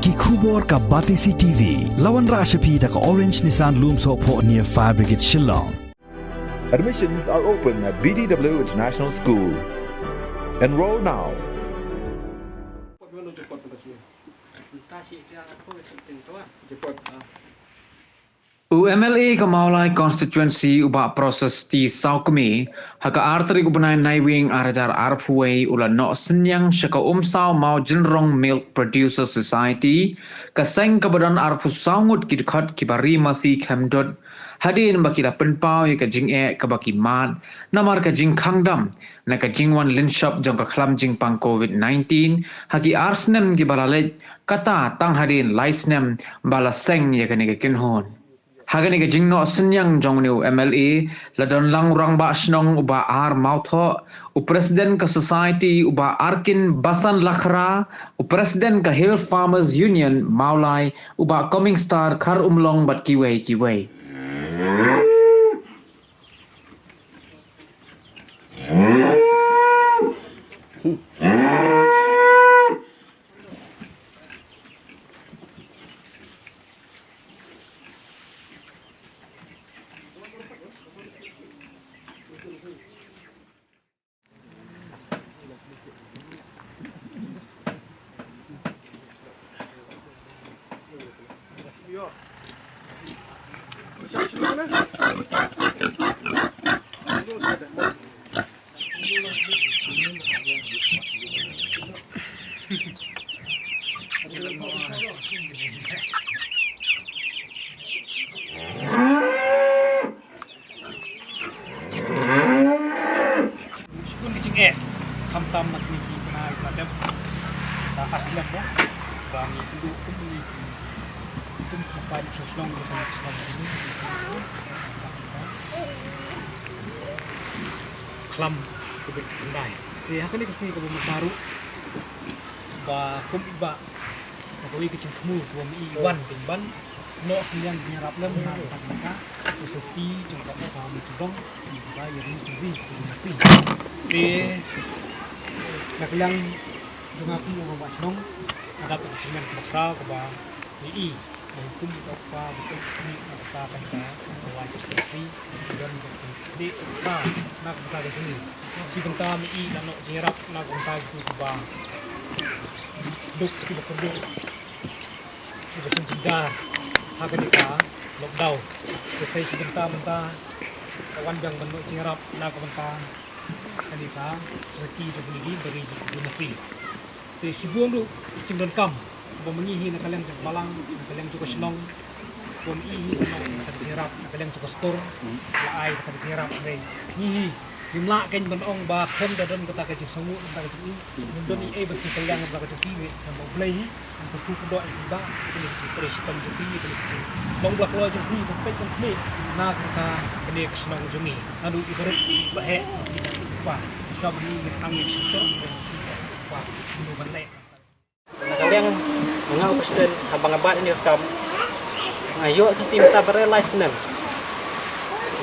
Ki khubor ka Batisi TV. Lawan Rashapi da ka Orange Nissan Lumso po near Fire Brigade Shillong. Admissions are open at BDW International School. Enroll now. UMLA Kamaulai constituency ubah proses di Saukmi haka arteri gubernai naiwing arajar arphuai ula no senyang syaka umsau mau jenrong milk producer society kaseng kebadan arphu sangut kidkhat kibari masih kemdot hadin bakila penpau ya kajing kabaki mat namar kajing khangdam na kajing wan linshop jong ka khlam jing pang covid-19 haki arsnem gibalale kata tang hadin laisnem bala seng ya kane kinhon Hagani ka jingno senyang jong niu MLA ladon lang urang ba snong uba ar mautho u president ka society uba arkin basan lakhra u president ka Hill Farmers Union maulai uba coming star khar umlong bat kiwei Tam mat ni na madam ta aslam mo bang itu kumuni tum kapan seslong ko seslong ini klam kubik ndai ya kan kasi ko baru ba kum iba ko wi kicin kemu ko mi iwan timban no yang nyarap lem na ta sesuti jengka sama tudong ba yang ini di Naglang dengan aku mau buat senang, ada percuma mesra keba ini, mungkin kita apa betul ini kita akan buat diskusi dan di nak kita di sini. Si kita ini dan nak jerap nak kita itu keba duk kita perlu kita senjata, harga kita lockdown. Selesai si kita mentah kawan yang bentuk jerap nak kita kanita seperti begini dari Gunung Te sibuang du cingdon kam memengihi na kalian sa balang kalian juga senong pun ihi na kadhirap kalian juga skor laay kadhirap re nihi jumlah kan benong ba khon dadon kata ka sangu kata ka ni mundon i bagi kalian ba ka tiwi na mo play ang tu ko do iba ini si prestam juki ini si long ba ko juki ko pe kan ni na ka kene senong jumi adu ibarat bahe Wah, siapa ni angin sektor? Wah, ini benar. Kalian mengaku presiden abang-abang ini rekam. Ayo setim tak berrealize nem.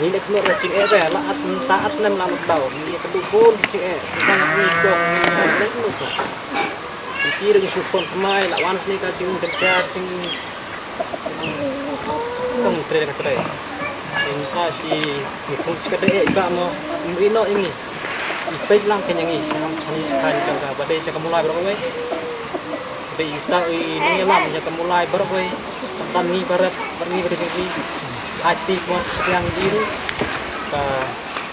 Ini nak keluar cing lah, as taat nem lama tahu. Ini kedubun cing sangat ni dong. Ini tu. Ini dengan support kemai, lawan ni kacing kerja cing. Kong trade kerja. Ini si misal sekadar iba mo Rino ini. Ipay lang kanyang isang kan ka badai sa kamulay bro koy. Bay ita ini lam sa kamulay bro koy. Tani barat berni berjengki. Hati mo yang biru ka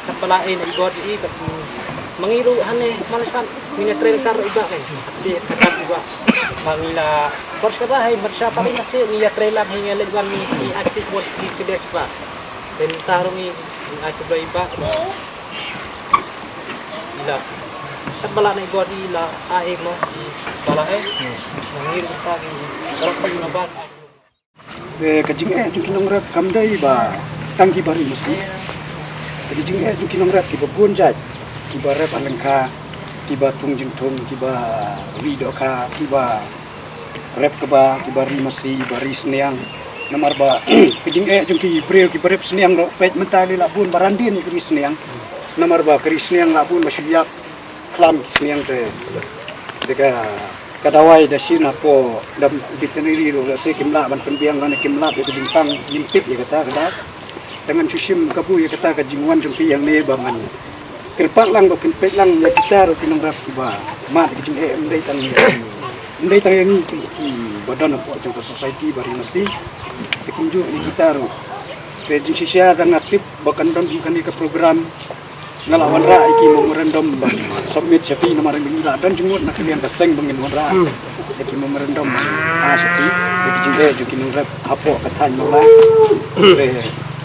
kapalain igod i ka mangiru hane malasan minatren kar iba kay. Hati kakat iba. Mangila kors kata hay bersya paling nasi niya trailer hinga ledwan ni aktif mo di kedek pa. Den tarungi aktif iba. Ila at bala na igod ila aig mo bala mangir ta kalau pag nabat kajing jukinong rap kamday ba tangki bari musi kajing jukinong rap kiba bunjat kiba rap alengka kiba tungjing tung kiba rido ka kiba rap keba kiba ri musi bari sneang namar ba kajing jungki breu kiba rap sneang ro pet mentali la bun barandin kri sneang namar ba kri sneang la bun masyiyap klam sneang te deka kadawai da sina po dam veterinary ro se kimla ban penbiang kan kimla be jingtang limpik ya kata kada dengan susim kabu ya kata ka jingwan jumpi yang ne bangan kerpat lang do kinpek lang ya kita ro tinong rap ba ma di jing ndai tang yang ni ki badan po jong society bari mesti sekunju ni kita ro pe jing sisia dan aktif bakan don kan ka program ngalawan ra iki memorandum submit sepi nama rembing ila dan jengut nak kalian keseng bengin ra iki memorandum sepi iki jingde jukin rap apo kata nyola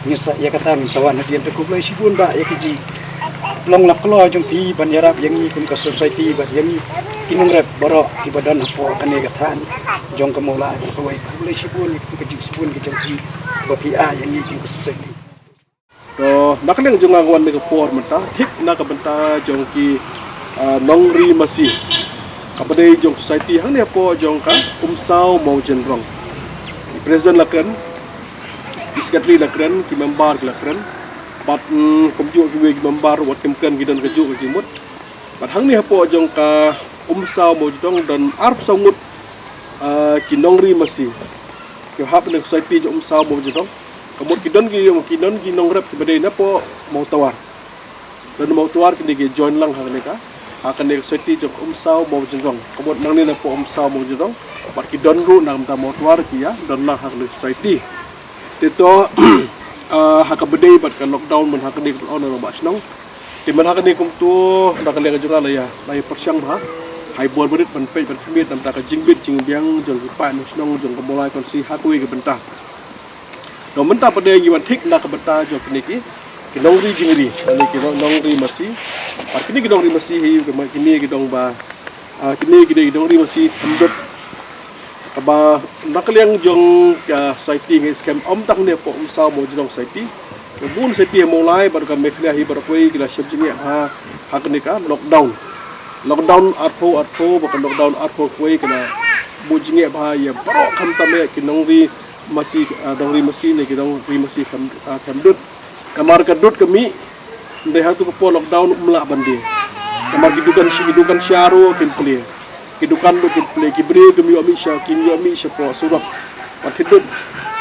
ngisa ya kata misawan hadian te kublai sibun ba ya kiji long lak klo jong pi banjarap yang ni kum ka society ba yang ni kinung rap borok ki badan apo kane kata jong kemola kublai sibun ki sibun ki jong pi ba pi a yang ni kum ka society to nakling jong ngwan ni kapor menta thik na ka benta jong ki nongri masi kapade jong society hang ne po jong ka umsau mau jenrong present lakan secretary lakan ki member lakan pat komju ki member wat kemkan ki dan keju ki mut pat hang ne po jong ka umsau mau jenrong dan arp sangut ki nongri masi ki hap ne society jong umsau mau jenrong kamut kidon ki nongrap ki badai na po mau tawar dan mau tawar kini ki join lang hang ne ka akan ne society jok umsau mau jenrong kamut nang ni na po umsau mau jenrong pat kidon ru nang ta mau tawar ki ya don lang hang ne society tito hak badai bat ka lockdown men hak ne on no ba snong ti men hak ne kum tu da ka le ka jura la ya persyang ha hai bol berit ban pe ban khmit nam ta ka jingbit jingbiang jong ki pa no snong jong ka molai kon si hakui ka bentah no menta pada yang thik na ka bata jo kini ki nongri jingri ani ki nongri masi par kini ki nongri masi hi ke kini ki dong ba kini ki nongri masi thamdot ba nakliang jong ka society ngi scam om tak ne po umsa mo jong society bun society mo lai bar ka mekla hi bar koi kila shab jingi ha kini ka lockdown atho ba lockdown atho koi kana bu jingi ba ya baro kham tame ki nongri masih dongri masih ni kita dongri masih kamdut kamar kadut kami deh hatu kepo lockdown melak bandi kamar kidukan syaru kimpli kidukan do kimpli kibri kami ami sya kini ami sya po surat patidut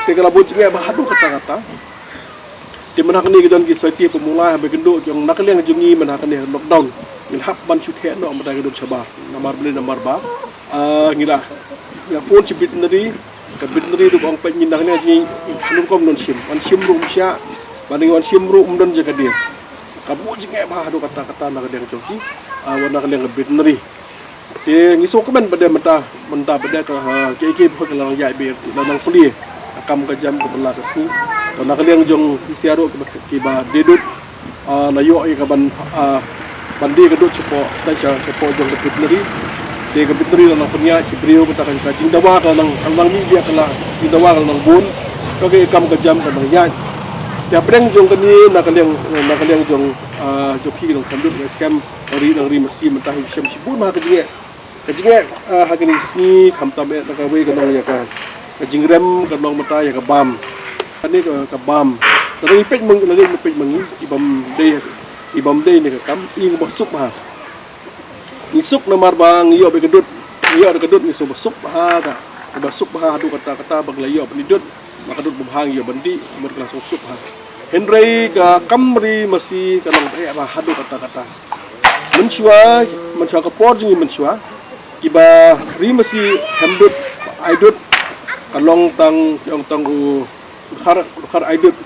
tegala bujnge bahadu kata-kata di mana kini kita ki society pemula habe genduk yang nakaliang jungi mana kini lockdown ngilhap ban syuthe no amada gedut sabah namar beli namar ba ngila ya phone cibit nari kabitri du bang pe nyindang ne ji hanum kom non sim an sim rum sya banding wan sim rum don jaga dia kabu jinge ba hadu kata-kata na kadang joki wana kadang kabitri te ngiso komen pada menta pada ka ke phok lang ya be nang puli akam ka jam ka bela ka sni to na kadang jong siaro ki ba dedut na yo ka ban bandi ka dut sepo ta cha sepo jong kabitri dia kabitri lang punya kibriyo betakan sa jingdawa ka lang ni dia kala jingdawa ka lang bun to ke kam ka jam ka lang yan ya preng jong kani nakaliang jong joki lang kandut scam ri masi mentah syam sibun ma ka jinge hakini sni kham tabe ka we ka long ya ka jingrem ka long mata ya ka bam ani ka bam tapi pek meng lagi pek mengi ibam dei ni ka kam ing masuk ma nisuk namar bang iyo be gedut ni so besuk ha ka besuk ha adu kata-kata baglayo penidut makadut bubhang iyo bandi berlangsung sup ha henry ka kamri masih kanang ba hadu kata-kata mensyua ka porjing mensyua kiba ri masih hembut aidut kalong tang u khar aidut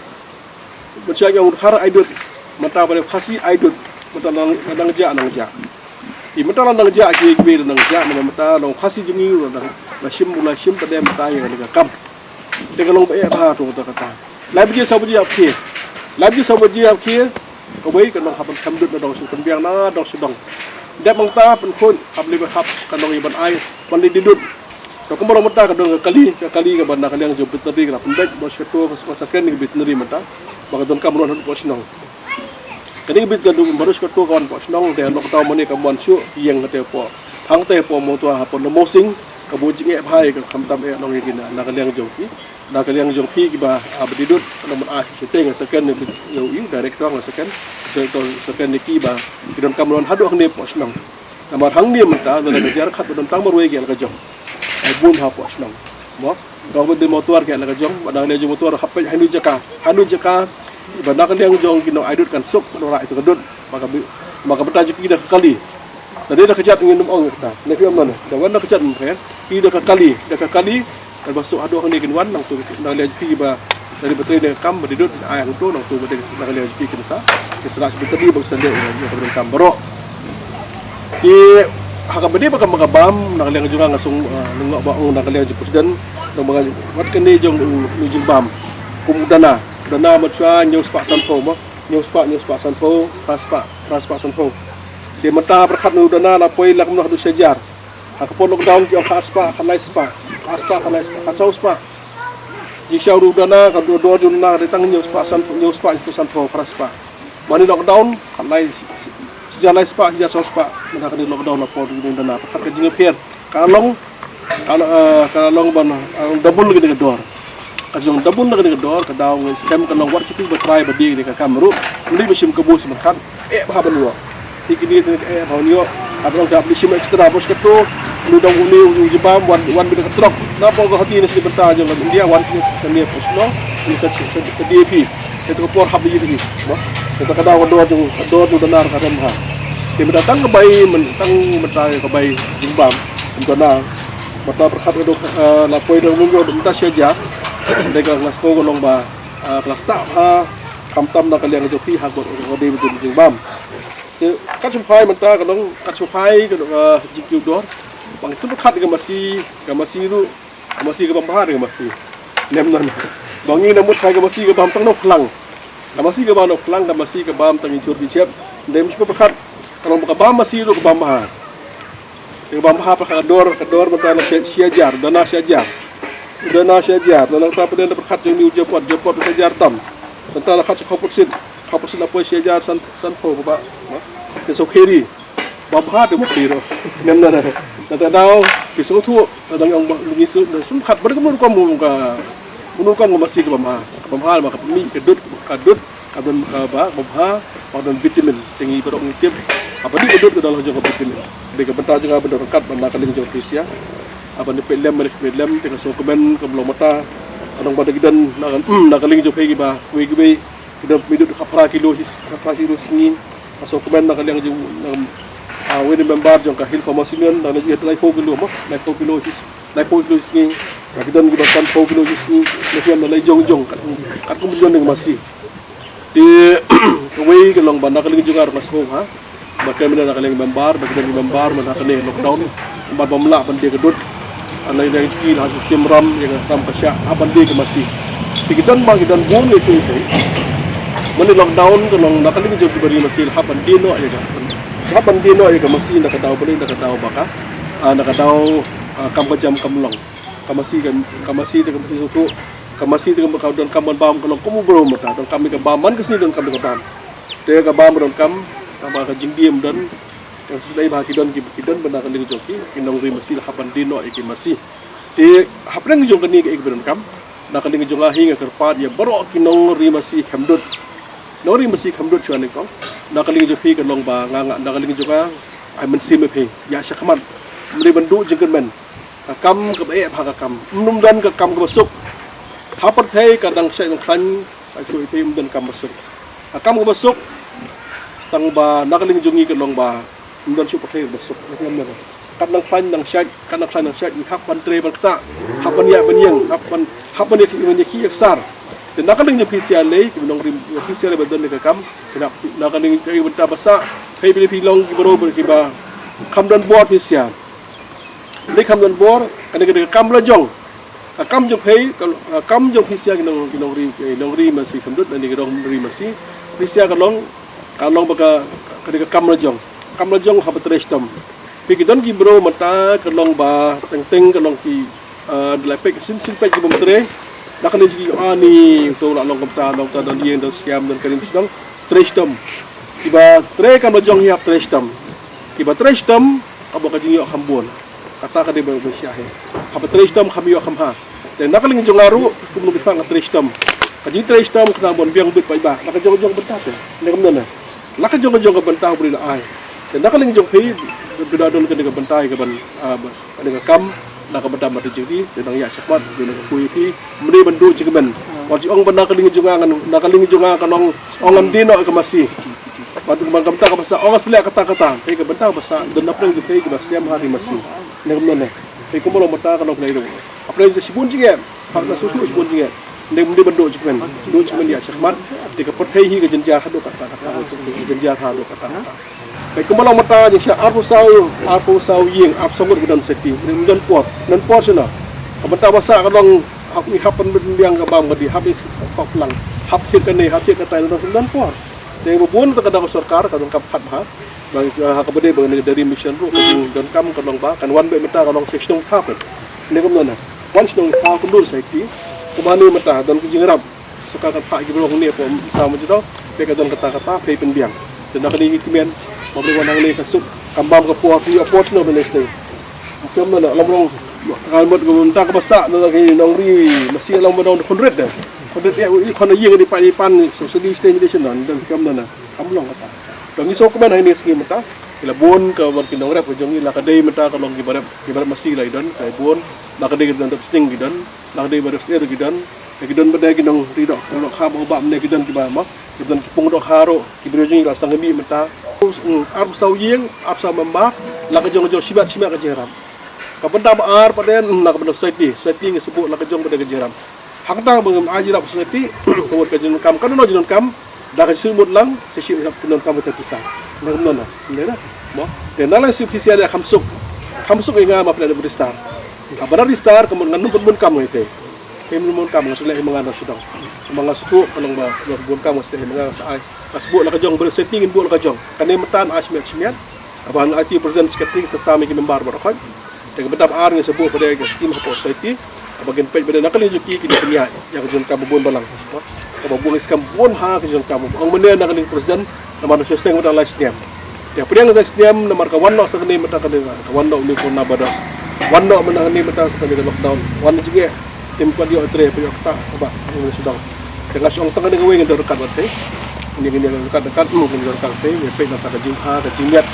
mensyua yang khar aidut mata pada khasi aidut mata nang ja imata lang ja ki gbe nang ja mata long khasi jungi la shim pada mata yang ni kam de kalong ba ba to kata labi sabuji apki ko bai kan hapan kamdut na dong sultan biang na dong sudong de mangta pen khon abli ba hap kanong iban ai pandi didut to ko mata ka dong kali ka banda kali yang jopit tadi ka pendek bos ketua ko saken ni bit neri mata baka don kamron hadu posnong kani bit gadu barus ko to kawan posnong de nok taw mani kamuan su yang kate po thang te po mo to hapon no mosing ka bojing e bhai ka khamtam e nong igina na kaliang jongki kiba abdidut nomor a siteng saken ni yo director saken to saken ni kiba kidon kamron hadu hne posnong Namar hang ni mata dalam kejar kat dalam tang berwe gel kajong. Ai bun ha puas nang. Mo, dog bende motor gel kajong, badang le motor hapai hanu jaka. Badang le jong kino aidut kan suk nora itu kedut, maka bertajuk kita kali. Tadi dah kejat ingin orang kita. Nak film mana? Dah wan dah kejat mereka. Kita dah kali. Dan masuk ada orang ni kenwan langsung nak lihat pergi dari betul dia kam berduduk ayah tu langsung betul nak lihat pergi ke desa. Keselah sebentar ni bagi sendiri yang kemudian kam berok. Di hak benda pakai magabam nak lihat juga langsung nengok baong nak lihat presiden dan bagai wat kene jong nujilbam. Kumudana macam news pak sanpo mah. News pak sanpo, ras pak sanpo. Di mata perkat nudana lapoi lak menah du sejar. Hakapon lockdown ki aspa khalai spa. Kasau spa. Ji syau nudana kan do junna datang news pak itu sanpo praspa. Mani lockdown khalai sejalai spa sejar sau spa. Mana kan lockdown lapor nudana perkat ke jingepier. Kalau ban double lagi dengan dor. Kajong double lagi dengan dor kadau scam kalau wat kita bertry badi dengan kameru. Ini mesin kebus makan. Bahaban luar. Tikini baunyo abang dah beli sim ekstra bos ketu lu dong uni jebam wan bida ketrok napa ko hati ni si berta je lagi dia wan ni posno ni DAP itu por habli ni bah kita kada dor tu benar kadam ha dia datang ke bayi mentang mentai ke bayi jebam entona mata berkat itu lapoi dong munggo minta saja dekat ngasko golong ba kelas tak ha kam-tam nak kalian jopi ha go de jebam kat supai mentah kadang kat supai kadang GQ dor bang itu kat dengan masih ke bambah dengan masih nemnan bang ini namut kai ke masih ke bam tang nok lang masih ke bam nok lang masih ke bam tang incur dicep dem supa kat kalau ke bam masih ke bambah dor mentah siajar dana siajar dan apa dia berkat yang jepot siajar tam mentah kat kapusut apa siajar sanpo ba kesok kiri babha de mukiro nemna na tadao kesok tu tadang yang lungisu dan sumkat berkemur kamu ka masih ke bamha maka mi kadut kadun ba babha dan vitamin tinggi berok ngitip apa di kadut dalam jangka vitamin de bentar juga benar kat benda kaling jauh fisia apa ni pelem dengan sokemen ke belum mata kadang pada gidan nak kaling jauh pergi ba we kita midut kapra kilo singin masuk komen nak kalian jeng wini member jeng kahil formasian dan lagi itu naik 4 kilo sini lagi dan kita kan 4 kilo sini lagi yang lagi jong kat kemudian dengan masih di kawai kalau bandar kalian juga harus masuk ha bahkan mana nak kalian member mana kalian lockdown tempat pemelak pandai kedut anda yang skill hasil simram yang ram pasya apa pandai ke masih pikiran boleh itu Mani lockdown kalau nak kali jauh diberi masih hapan dino aja masih nak tahu baka nak tahu kampa jam kamlong kamasi dengan kau dan kaman bam kalau kamu belum mata dan kami ke baman kesini dan kami ke bam dia ke bam dan kam ke jingdiam dan yang sudah bahagian kidan benar kali joki inong ri masih hapan dino iki masih di hapan jong kini ke dan kam nak kali jong ahi ngerpat ya berok kinong ri masih hamdut Nori masih kamdut cuan ikong, nak kali jopi ke long ba nganga, nak kali juga ay mensim pe, ya syakman, meri bendu jengken men, kam ke bae apa kam, menumdan ke kam ke masuk, hapat hai kadang saya ngklan, ay cuy pe mendan kam masuk, kam ke masuk, tang ba nak kali jongi ke long ba, mendan cuy pakai masuk, kadang fan nang syat, hapan tre berkata, hapan ya benyang, hapan ya ki aksar. Dan nak kalian official lagi, kita nongrim official betul ni kam. Nak kalian cari bentar besar, saya pilih pilong berobat kita kam dan board official. Ni kam dan board, ada kita kam lajong. Kam jom hey, kalau kam jom official kita nongrim masih kam dut, dan kita nongrim masih official kalau baka kita kam lajong apa terestam. Pikiran kita bro mata kalau ba teng kalau ki lepek sin pek kita mentere. Nak kena jadi ni untuk nak long dan dia dan scam dan kalian sedang trestam. Tiba kan bajong hiap trestam. Tiba trestam abo kajing yo hambon. Kata dia bersyah. Apa trestam kami yo hamha. Dan nak kalian jong laru kum lebih fang trestam. Kajing trestam kena bon biang bit pai ba. Nak jong bentar tu. Ni kamna. Nak jong bentah beri ai. Dan nak kalian jong pi bidadon ke dengan bentai ke dengan kam nak ke bentai mati jadi dengan ya cepat dengan kuiti meni bendu jengben wajib ong benda keling jungangan ong dino ke masih Batu kembang kata ke bahasa orang selek kata-kata. Tapi ke bentar bahasa dan apa yang kita juga setiap hari masih. Ni kemudian ni. Tapi kumpulan mata kalau kena itu. Apa yang sibun juga. Hak susu sibun juga. Ni mesti bentuk juga. Bentuk juga dia cermat. Jika perhai ke jenjah hadu kata-kata. Jenjah hadu kata-kata. Tapi kumpulan mata yang siapa arpu sau yang ap sangat gudan seti. Ni dan kuat. Dan kuat sana. Bentar bahasa kalau aku hapan berdiang ke bang berdi. Habis kau pulang. Habis kata itu dan kuat. Yang berbuat terkadang sarkar kadang kapat ha bagi hakabade bagi dari mission ru dan kam kadang ba kan one bay mata kadang section happen ini kemudian one section ha kundur saiki kemana mata dan kejingrap sekarang pak gibrong ni apa sama jito pe kadang kata-kata pe pendiang dan nak ni kimen mabri wanang ni kasuk kambam ke puak ni opportunity dan lain kemudian lomrong kalmot gumunta ke basak lagi nongri masih lomrong 100 dah Kau ya, kalau yang di pan socially station dan kamu mana, kamu long kata. Kalau ni sok mana ini segi mata, kalau bon kalau kita orang pun lah kadai mata kalau gibarat masih lah dan kalau bon lah kadai kita tetap sting dan lah kadai baru stir kita berdaya kita tidak kalau kamu ubah mana kita tiba mah kita pun dok haro kita jongi lah setengah bi mata. Arab tahu yang Arab sama mah lah kejong sibat kejeram. Kapan tak pada nak benda seti yang sebut lah kejong pada kejeram. Hakta bangam ajira society kemud kajian kam kan no jinon kam dah kasi sumut lang sesi punon kam terpisah nak nona ndena mo dan nala official ya kamsuk inga ma pada beristar abara ristar kemud nganu pun kam ite mun kam ngasule mangana sudang mangga suku pelong ba bun kam mesti mangga sai kasbu la kajong bersetting bu la kajong kane metan asmiat abang IT present secretary sesama ki member barakot dengan betap ar ngi sebu pada skim society bagian page pada nakal juki kita punya yang kejon kamu bon balang kamu buang iskam bon ha kejon kamu ang mana nakal presiden nama manusia seng pada last name ya pedang last name nomor kawan no sekali mata kan kawan no ni pun nabadas wan no menang ni mata sekali lockdown wan juga tim kuadio tre punya kata apa ini sudah dengan song tengah dengan wing dekat bate ini dekat mungkin dekat te ya page nata kajing ha kajing lihat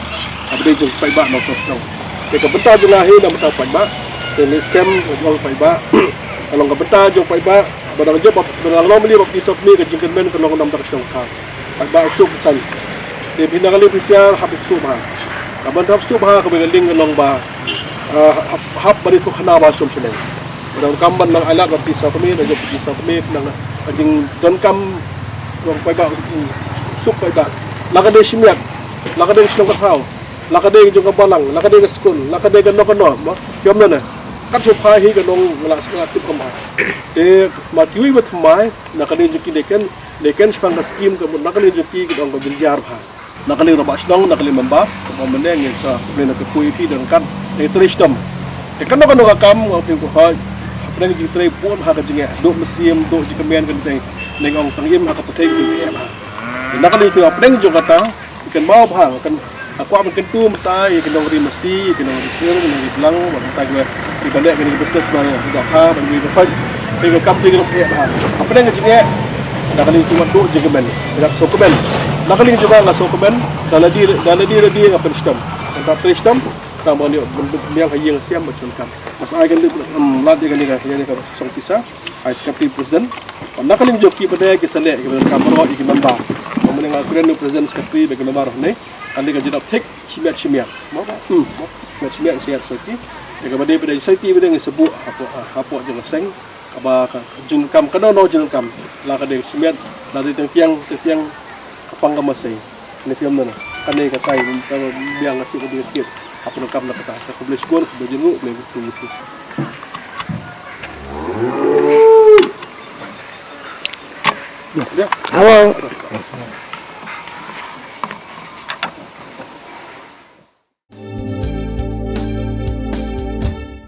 abdi jung pai ba no terus no ke bentar juga hi nak bentar pai ba dan scam jual paiba kalau nggak betah jual paiba barang job barang lo beli bagi sok ni kejengken men kalau nam tak sedang kah paiba usuk san di bina kali official habis subha kaban habis subha ke begaling long ba hab bari tu khana ba sum selen barang kamban nang alat bagi sok ni dan job bagi sok ni nang kejeng don kam long paiba usuk paiba lakade simiat lakade sedang kau lakade juga balang lakade ke skul lakade ke no jom mana kat supaya hi kanong ngelak-ngelak kemah. Matiwi bertemai, nak kena juki deken sepang skim kemudian nak kena juki kita orang berjenjar bah. Nak kena rabak sedang, nak kena membab, kemudian yang sa kena nak kuiti dan kan terishtam. Kan nak kena kam, apa yang kuhaj, apa yang juki tray pun hak jengah, duk mesim, duk jika mian kan teng, nengong tangim hak petai itu bah. Nak kena itu apa yang juki kata, ikan mau bah, kan aku akan kentu metai, kena beri mesi, kena beri sir, kena beri belang, metai gue. Di balik kena bisnes mana tidak ha bagi dapat dengan company dengan pihak ha apa dengan juga dah kali cuma duk jengben tidak sokemen dah kali juga enggak sokemen dalam dia apa sistem entah sistem kamu ni yang hayang siam macam kan mas ai kan lat dia kan song pisah ai sekretari presiden nak kali joki pada keselek ke kamera iki member kemudian dengan presiden sekretari bagi member ni kali kan jadi tek simiat mau simiat siap sekali jika pada society pada yang sebut apa jangan seng apa jengkam kena no jengkam lah kadang semiat dari tiang kapang kamasai ini film mana kan ni katai kalau biang ngasih lebih sikit apa jengkam nak kata aku boleh skor boleh jenguk boleh betul ya awal